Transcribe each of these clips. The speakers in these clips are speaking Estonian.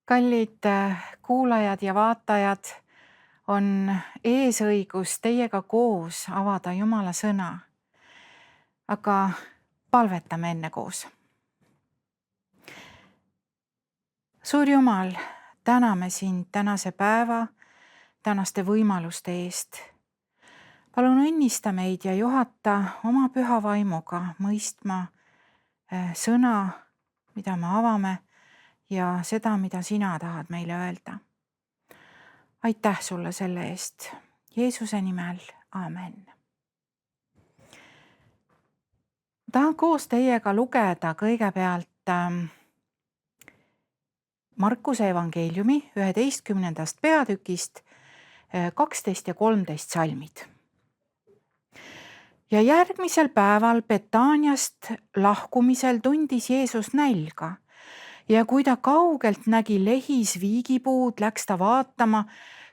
Kallid kuulajad ja vaatajad, on eesõigus teiega koos avada Jumala sõna. Aga palvetame enne koos. Suur Jumal, täname sind tänase päeva, tänaste võimaluste eest. Palun õnnista meid ja juhata oma püha vaimuga mõistma sõna, mida me avame, ja seda, mida sina tahad meile öelda. Aitäh sulle selle eest. Jeesuse nimel, aamen. Tahan koos teiega lugeda kõigepealt Markuse evangeeliumi 11. peatükist 12 ja 13 salmid. Ja järgmisel päeval Betaaniast lahkumisel tundis Jeesus nälga. Ja kui ta kaugelt nägi lehis viigipuud, läks ta vaatama,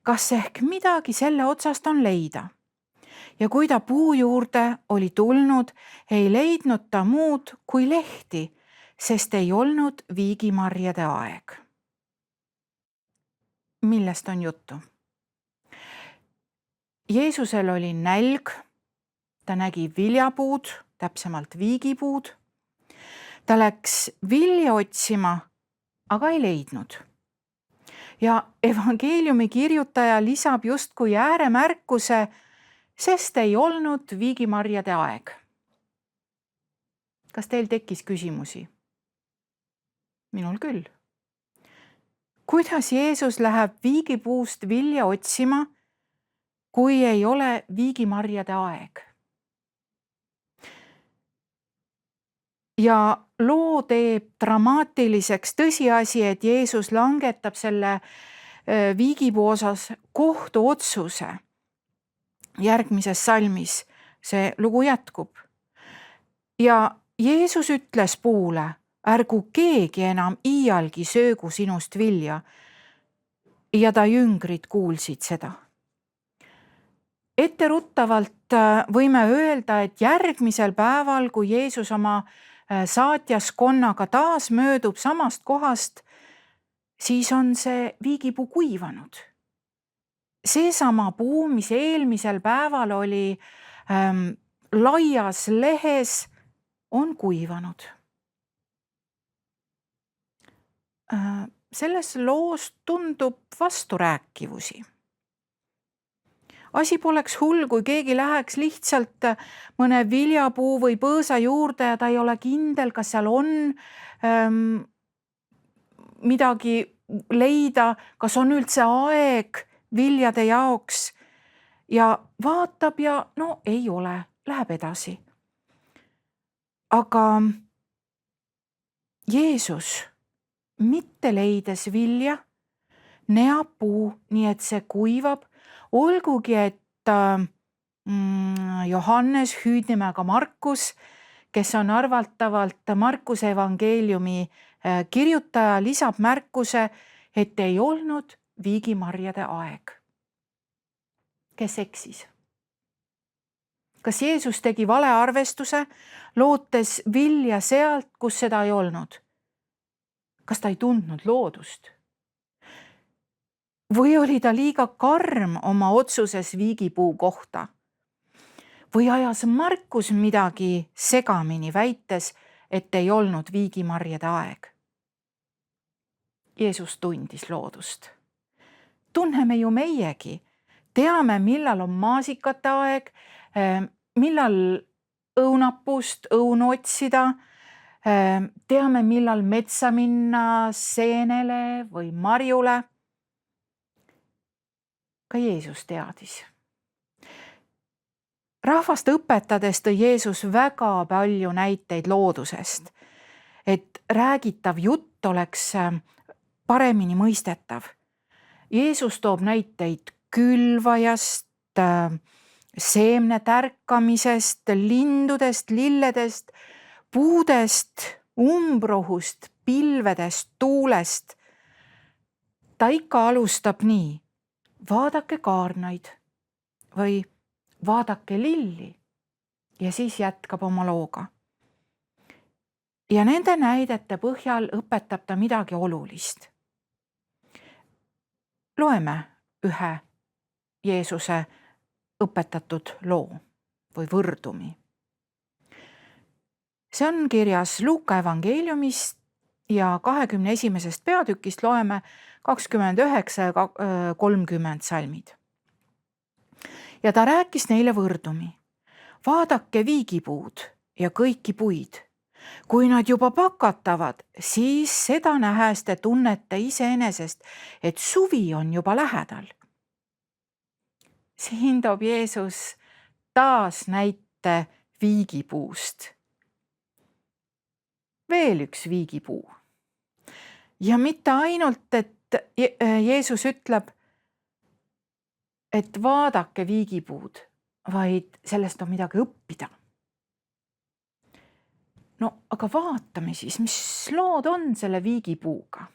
kas ehk midagi selle otsast on leida. Ja kui ta puu juurde oli tulnud, ei leidnud ta muud kui lehti, sest ei olnud viigimarjade aeg. Millest on juttu? Jeesusel oli nälg, ta nägi viljapuud, täpsemalt viigipuud. Ta läks vilja otsima, aga ei leidnud. Ja evangeeliumi kirjutaja lisab justkui ääremärkuse, sest ei olnud viigimarjade aeg. Kas teil tekkis küsimusi? Minul küll. Kuidas Jeesus läheb viigipuust vilja otsima, kui ei ole viigimarjade aeg? Ja loo teeb dramaatiliseks tõsiasi, et Jeesus langetab selle viigipuu osas kohtuotsuse. Järgmises salmis see lugu jätkub. Ja Jeesus ütles puule, ärgu keegi enam iialgi söögu sinust vilja. Ja ta jüngrid kuulsid seda. Etteruttavalt võime öelda, et järgmisel päeval, kui Jeesus oma saatjaskonnaga taas möödub samast kohast, siis on see viigipuu kuivanud. Seesama puu, mis eelmisel päeval oli laias lehes, on kuivanud. Selles loos tundub vasturääkivusi. Asi poleks hull, kui keegi läheks lihtsalt mõne viljapuu või põõsa juurde ja ta ei ole kindel, kas seal on midagi leida, kas on üldse aeg viljade jaoks ja vaatab ja no ei ole, läheb edasi. Aga Jeesus mitte leides vilja, neab puu, nii et see kuivab. Olgugi, et Johannes, hüüdnimega Markus, kes on arvatavalt Markuse evangeeliumi kirjutaja, lisab märkuse, et ei olnud viigimarjade aeg. Kes eksis? Kas Jeesus tegi valearvestuse, lootes vilja sealt, kus seda ei olnud? Kas ta ei tundnud loodust? Või oli ta liiga karm oma otsuses viigipuu kohta? Või ajas Markus midagi segamini, väites, et ei olnud viigimarjade aeg? Jeesus tundis loodust. Tunneme ju meiegi. Teame, millal on maasikate aeg, millal õunapuust õunu otsida. Teame, millal metsa minna seenele või marjule. Ka Jeesus teadis. Rahvast õpetades tõi Jeesus väga palju näiteid loodusest, et räägitav jutt oleks paremini mõistetav. Jeesus toob näiteid külvajast, seemne tärkamisest, lindudest, lilledest, puudest, umbrohust, pilvedest, tuulest. Ta ikka alustab nii. Vaadake kaarnaid või vaadake lilli ja siis jätkab oma looga. Ja nende näidete põhjal õpetab ta midagi olulist. Loeme ühe Jeesuse õpetatud loo või võrdumi. See on kirjas Luuka evangeeliumist ja 21. peatükist loeme 29 ja 30 salmid. Ja ta rääkis neile võrdumi. Vaadake viigipuud ja kõiki puid. Kui nad juba pakatavad, siis seda nähes te tunnete iseenesest, et suvi on juba lähedal. Siin toob Jeesus taas näite viigipuust. Veel üks viigipuu. Ja mitte ainult, et Jeesus ütleb, et vaadake viigipuud, vaid sellest on midagi õppida. No aga vaatame siis, mis lood on selle viigipuuga.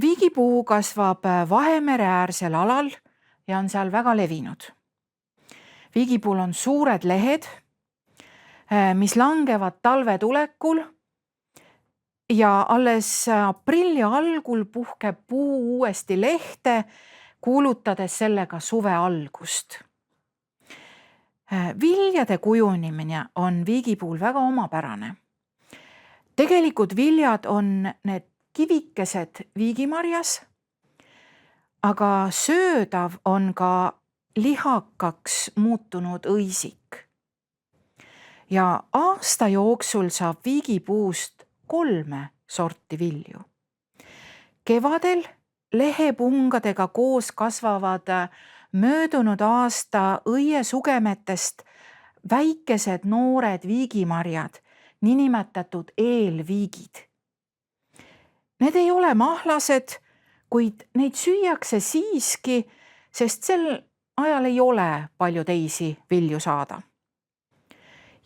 Viigipuu kasvab Vahemere äärsel alal ja on seal väga levinud. Viigipuul on suured lehed, mis langevad talve tulekul ja alles aprilli algul puhkeb puu uuesti lehte, kuulutades sellega suve algust. Viljade kujunimine on viigipuul väga omapärane. Tegelikult viljad on need kivikesed viigimarjas, aga söödav on ka lihakaks muutunud õisik. Ja aasta jooksul saab viigipuust 3 sorti vilju. Kevadel lehepungadega koos kasvavad möödunud aasta õiesugemetest väikesed noored viigimarjad, niinimetatud eelviigid. Need ei ole mahlased, kuid neid süüakse siiski, sest sel ajal ei ole palju teisi vilju saada.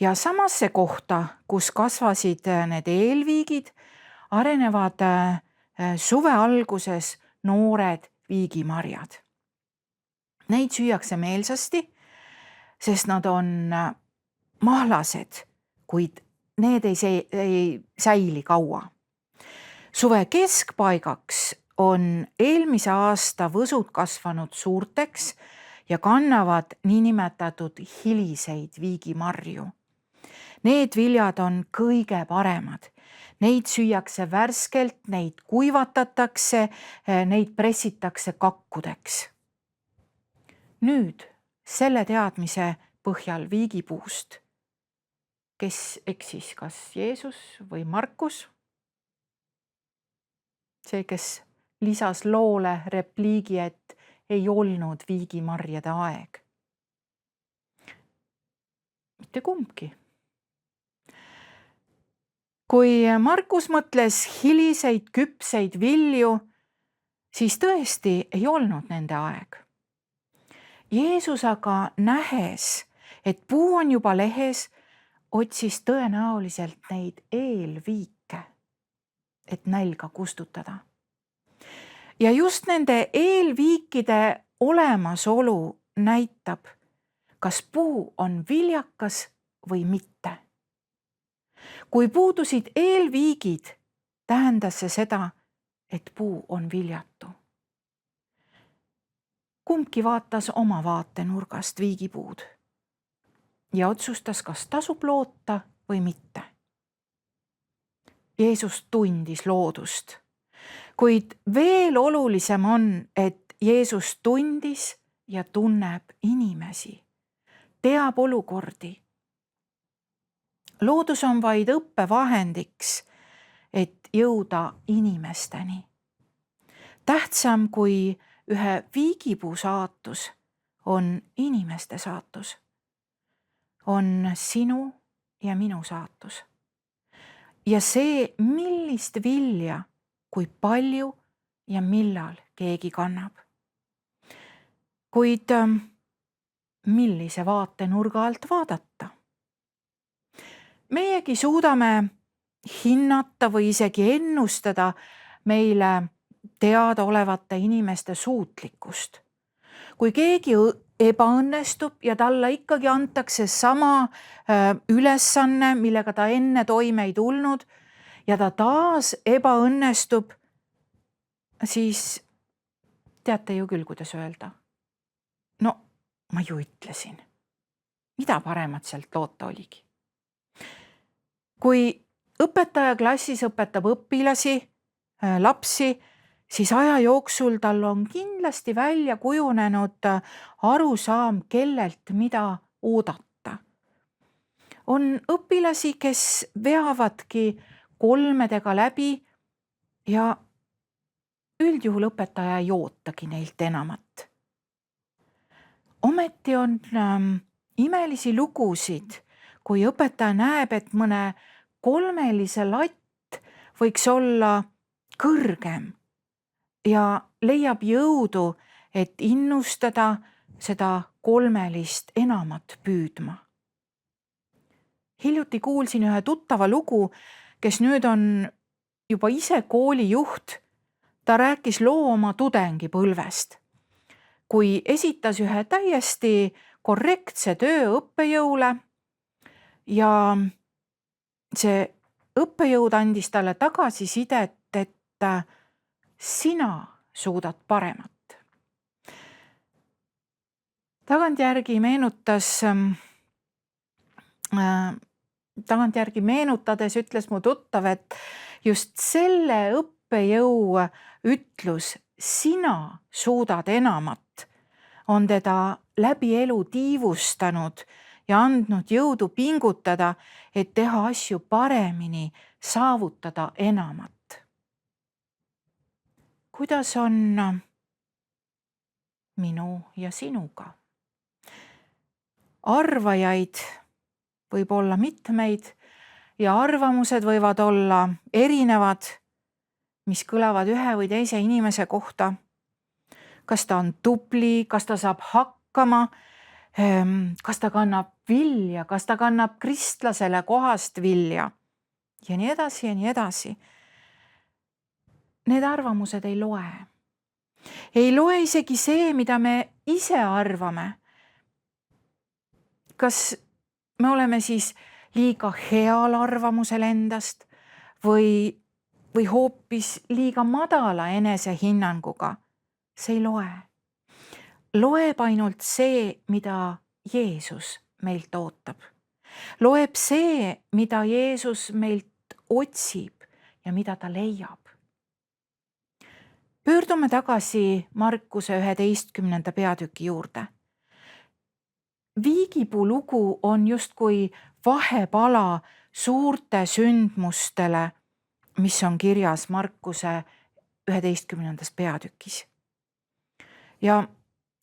Ja samasse kohta, kus kasvasid need eelviigid, arenevad suve alguses noored viigimarjad. Neid süüakse meelsasti, sest nad on mahlased, kuid need ei säili kaua. Suve keskpaigaks on eelmise aasta võsud kasvanud suurteks ja kannavad niinimetatud hiliseid viigimarju. Need viljad on kõige paremad. Neid süüakse värskelt, neid kuivatatakse, neid pressitakse kakkudeks. Nüüd selle teadmise põhjal viigipuust, kes eksis, kas Jeesus või Markus? See, kes lisas loole repliigi, et ei olnud viigimarjade aeg. Mitte kumbki. Kui Markus mõtles hiliseid küpseid vilju, siis tõesti ei olnud nende aeg. Jeesus aga nähes, et puu on juba lehes, otsis tõenäoliselt neid eelviike, et nälga kustutada. Ja just nende eelviikide olemasolu näitab, kas puu on viljakas või mitte. Kui puudusid eelviigid, tähendas see seda, et puu on viljatu. Kumbki vaatas oma vaatenurgast viigipuud ja otsustas, kas tasub loota või mitte. Jeesus tundis loodust, kuid veel olulisem on, et Jeesus tundis ja tunneb inimesi, teab olukordi. Loodus on vaid õppevahendiks, et jõuda inimesteni. Tähtsam kui ühe viigipuu saatus on inimeste saatus. On sinu ja minu saatus. Ja see, millist vilja, kui palju ja millal keegi kannab. Kuid millise vaatenurga alt vaadata? Meiegi suudame hinnata või isegi ennustada meile teadaolevate inimeste suutlikkust. Kui keegi ebaõnnestub ja talle ikkagi antakse sama ülesanne, millega ta enne toime ei tulnud ja ta taas ebaõnnestub, siis teate ju küll, kuidas öelda. No, ma ju ütlesin. Mida paremat sealt loota oligi? Kui õpetaja klassis õpetab õpilasi, lapsi, siis aja jooksul tal on kindlasti välja kujunenud arusaam, kellelt mida oodata. On õpilasi, kes veavadki kolmedega läbi ja üldjuhul õpetaja ei ootagi neilt enamat. Ometi on imelisi lugusid, kui õpetaja näeb, et mõne kolmelise latt võiks olla kõrgem ja leiab jõudu, et innustada seda kolmelist enamat püüdma. Hiljuti kuulsin ühe tuttava lugu, kes nüüd on juba ise koolijuht. Ta rääkis loo oma tudengipõlvest, kui esitas ühe täiesti korrektse töö õppejõule ja see õppejõud andis talle tagasisidet, et sina suudad paremat. Tagantjärgi meenutades ütles mu tuttav, et just selle õppejõu ütlus, sina suudad enamat, on teda läbi elu tiivustanud ja andnud jõudu pingutada, et teha asju paremini, saavutada enamat. Kuidas on minu ja sinuga? Arvajaid võib olla mitmeid ja arvamused võivad olla erinevad, mis kõlavad ühe või teise inimese kohta. Kas ta on tubli, kas ta saab hakkama, kas ta kannab vilja, kas ta kannab kristlasele kohast vilja ja nii edasi ja nii edasi. Need arvamused ei loe. Ei loe isegi see, mida me ise arvame. Kas me oleme siis liiga heal arvamusel endast või hoopis liiga madala enesehinnanguga? See ei loe. Loeb ainult see, mida Jeesus meilt ootab. Loeb see, mida Jeesus meilt otsib ja mida ta leiab. Pöördume tagasi Markuse 11. peatüki juurde. Viigipuu lugu on justkui vahepala suurte sündmustele, mis on kirjas Markuse 11. peatükis. Ja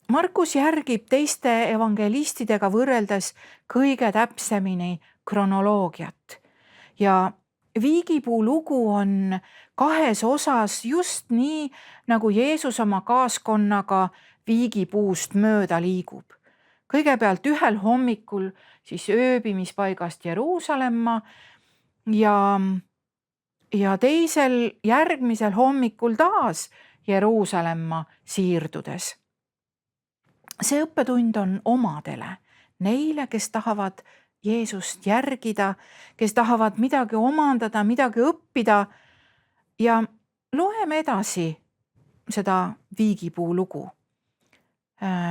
Markus järgib teiste evangelistidega võrreldes kõige täpsemini kronoloogiat. Ja Viigipuu lugu on kahes osas just nii, nagu Jeesus oma kaaskonnaga viigipuust mööda liigub. Kõigepealt ühel hommikul siis ööbimispaigast Jeruusalemma ja teisel järgmisel hommikul taas Jeruusalemma siirdudes. See õppetund on omadele, neile, kes tahavad Jeesust järgida, kes tahavad midagi omandada, midagi õppida ja loeme edasi seda viigipuu lugu.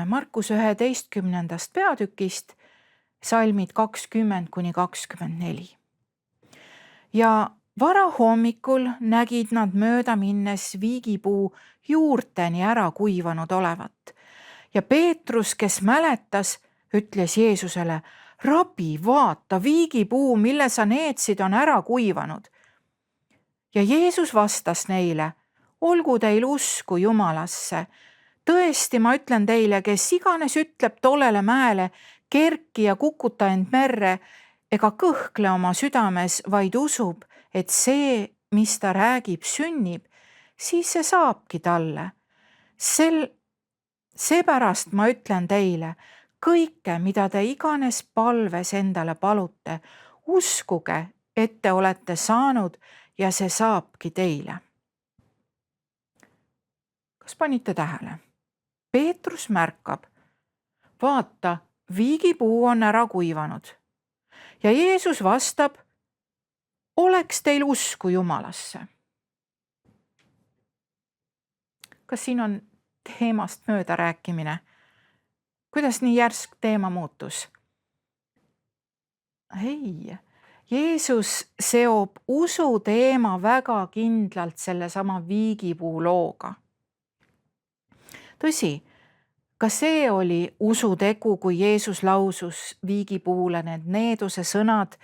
Markuse 11. peatükist salmid 20–24. Ja varahommikul nägid nad mööda minnes viigipuu juurteni ära kuivanud olevat. Ja Peetrus, kes mäletas, ütles Jeesusele, Rabbi, vaata, viigipuu, mille sa neetsid, on ära kuivanud. Ja Jeesus vastas neile, olgu teil usku Jumalasse. Tõesti, ma ütlen teile, kes iganes ütleb tollele mäele, kerki ja kukuta end merre, ega kõhkle oma südames, vaid usub, et see, mis ta räägib, sünnib, siis see saabki talle. Seepärast ma ütlen teile, kõike, mida te iganes palves endale palute, uskuge, et te olete saanud ja see saabki teile. Kas panite tähele? Peetrus märkab, vaata, viigipuu on ära kuivanud. Ja Jeesus vastab, oleks teil usku Jumalasse. Kas siin on teemast mööda rääkimine? Kuidas nii järsk teema muutus? Ei, Jeesus seob usu teema väga kindlalt sellesama viigipuu looga. Tõsi, ka see oli usutegu, kui Jeesus lausus viigipuule need needuse sõnad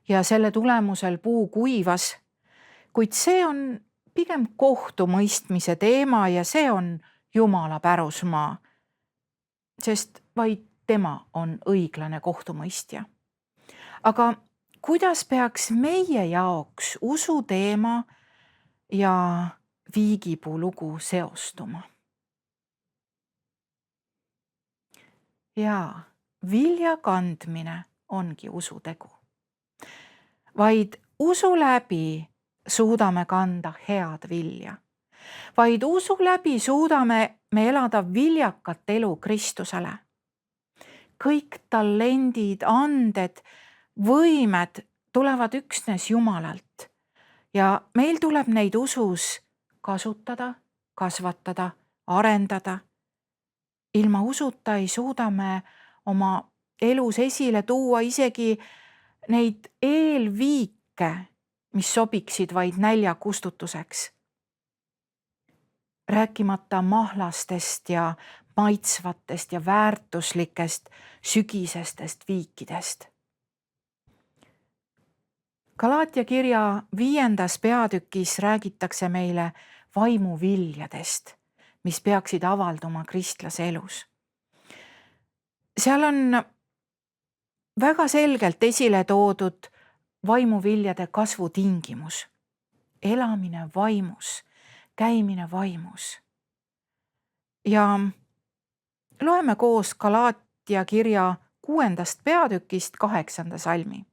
ja selle tulemusel puu kuivas, kuid see on pigem kohtumõistmise teema ja see on Jumala pärusmaa, sest vaid tema on õiglane kohtumõistja. Aga kuidas peaks meie jaoks usu teema ja viigipuu lugu seostuma? Jaa, vilja kandmine ongi usutegu. Vaid usu läbi suudame kanda head vilja. Vaid usu läbi suudame me elada viljakat elu Kristusele. Kõik talendid, anded, võimed tulevad üksnes Jumalalt ja meil tuleb neid usus kasutada, kasvatada, arendada. Ilma usuta ei suuda me oma elus esile tuua isegi neid eelviike, mis sobiksid vaid nälja kustutuseks. Rääkimata mahlastest ja maitsvatest ja väärtuslikest sügisestest viikidest. Galaatia kirja 5. peatükis räägitakse meile vaimuviljadest, mis peaksid avalduma kristlase elus. Seal on väga selgelt esile toodud vaimuviljade kasvutingimus. Elamine vaimus, käimine vaimus. Ja loeme koos Galaatia kirja 6. peatükist 8. salmi.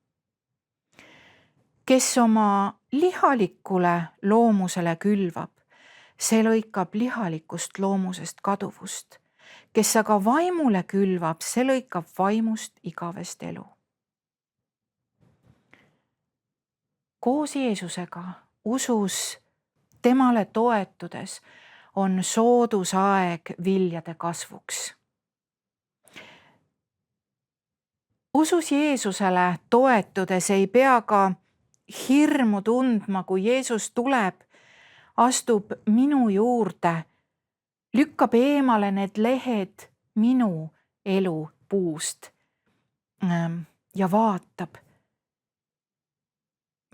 Kes oma lihalikule loomusele külvab, see lõikab lihalikust loomusest kaduvust. Kes aga vaimule külvab, see lõikab vaimust igavest elu. Koos Jeesusega, usus temale toetudes, on soodusaeg viljade kasvuks. Usus Jeesusele toetudes ei pea ka hirmu tundma, kui Jeesus tuleb, astub minu juurde, lükkab eemale need lehed minu elu puust ja vaatab,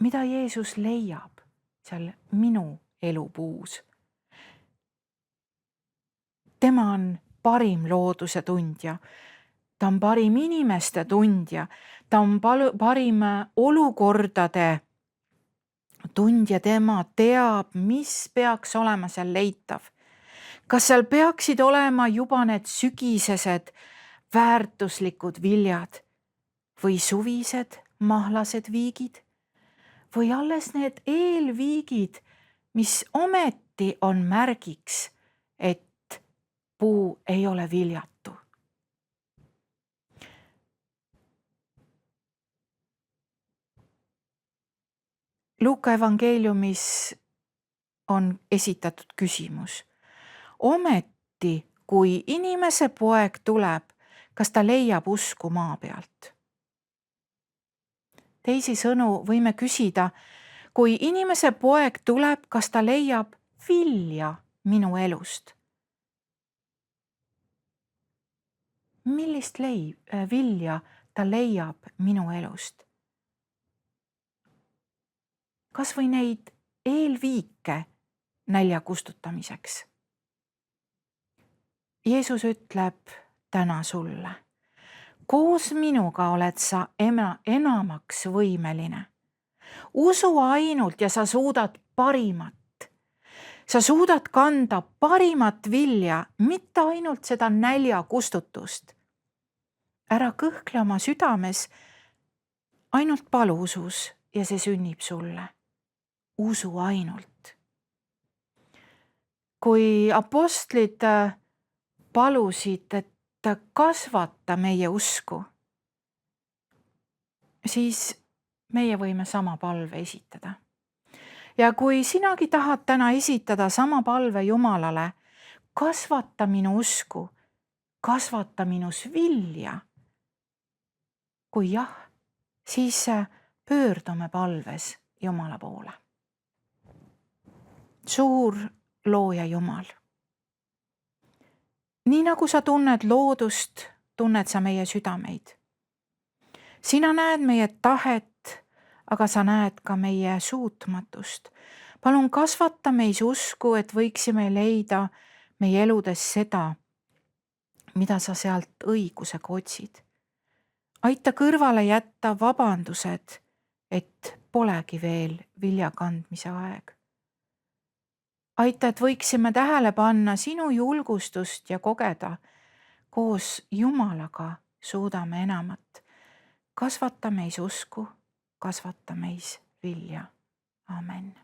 mida Jeesus leiab seal minu elu puus. Tema on parim looduse tundja, ta on parim inimeste tundja, ta on parim olukordade tundja, tema teab, mis peaks olema seal leitav. Kas seal peaksid olema juba need sügisesed väärtuslikud viljad või suvised mahlased viigid või alles need eelviigid, mis ometi on märgiks, et puu ei ole viljatu. Luuka evangeeliumis on esitatud küsimus. Ometi, kui inimese poeg tuleb, kas ta leiab usku maa pealt? Teisisõnu võime küsida, kui inimese poeg tuleb, kas ta leiab vilja minu elust? Millist vilja ta leiab minu elust? Kas või neid eelviike nälja kustutamiseks? Jeesus ütleb täna sulle, koos minuga oled sa enamaks võimeline. Usu ainult ja sa suudad parimat. Sa suudad kanda parimat vilja, mitte ainult seda nälja kustutust. Ära kõhkle oma südames, ainult palu usus ja see sünnib sulle. Usu ainult. Kui apostlid palusid, et kasvata meie usku, siis meie võime sama palve esitada. Ja kui sinagi tahad täna esitada sama palve Jumalale, kasvata minu usku, kasvata minus vilja. kui jah, siis pöördume palves Jumala poole. Suur looja Jumal, nii nagu sa tunned loodust, tunned sa meie südameid. Sina näed meie tahet, aga sa näed ka meie suutmatust. Palun kasvata meis usku, et võiksime leida meie eludes seda, mida sa sealt õigusega otsid. Aita kõrvale jätta vabandused, et polegi veel vilja kandmise aeg. Aita, et võiksime tähele panna sinu julgustust ja kogeda, koos Jumalaga suudame enamat. Kasvata meis usku, kasvata meis vilja. Amen.